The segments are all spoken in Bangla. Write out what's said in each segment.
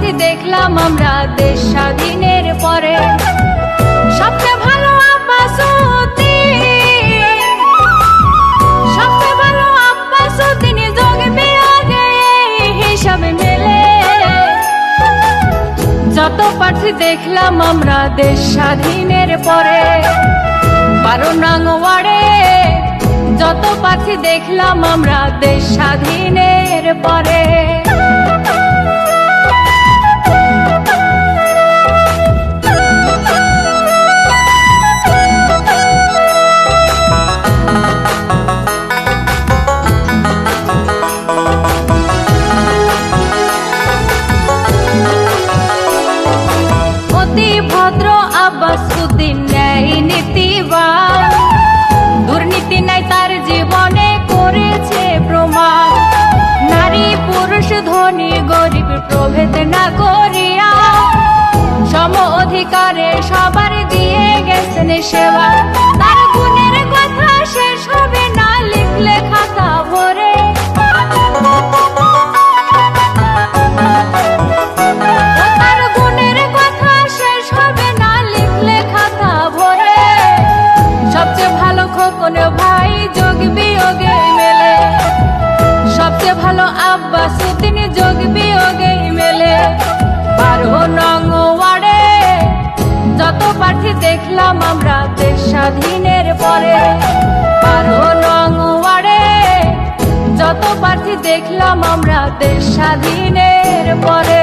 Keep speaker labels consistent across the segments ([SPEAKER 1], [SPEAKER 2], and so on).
[SPEAKER 1] প্রার্থী দেখলাম আমরা দেশ স্বাধীনের পরে। সবচেয়ে ভালো আব্বাস উদ্দিন, সবচেয়ে ভালো আব্বাস উদ্দিন যোগ বিয়োগে হিসাবে মেলে। যত প্রার্থী দেখলাম আমরা দেশ স্বাধীনের পরে। 12 নং ওয়ার্ডে যত প্রার্থী দেখলাম আমরা দেশ স্বাধীনের পরে। অতি ভদ্র আব্বাস উদ্দিন ন্যায় নীতিবান, দুর্নীতি নাই তার জীবনে করেছে প্রমাণ। নারী পুরুষ ধনী গরিব প্রভেদ না করিয়া সম অধিকারে সবার দিয়ে গেছেন সেবা। তার গুণের কথা শেষ হবে না লিখলে খাতা ভরে। তার গুণের কথা শেষ হবে না লিখলে খাতা ভরে। সবচেয়ে ভালো খোকন ভাই যোগ বিয়োগে মেলে। সবচেয়ে ভালো আব্বাস উদ্দিন যোগ বিয়োগে মেলে। 12 নং ওয়ার্ডে যত প্রার্থী দেখলাম আমরা দেশ স্বাধীনের পরে। 12 নং ওয়ার্ডে যত প্রার্থী দেখলাম আমরা দেশ স্বাধীনের পরে।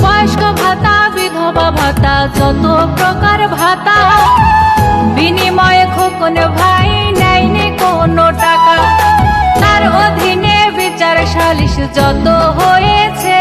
[SPEAKER 1] বয়স্ক ভাতা, বিধবা ভাতা, যত প্রকার ভাতা বিনিময়ে খোকন ভাই নেয়নি কোনো টাকা। তার অধীনে বিচার সালিশ যত হয়েছে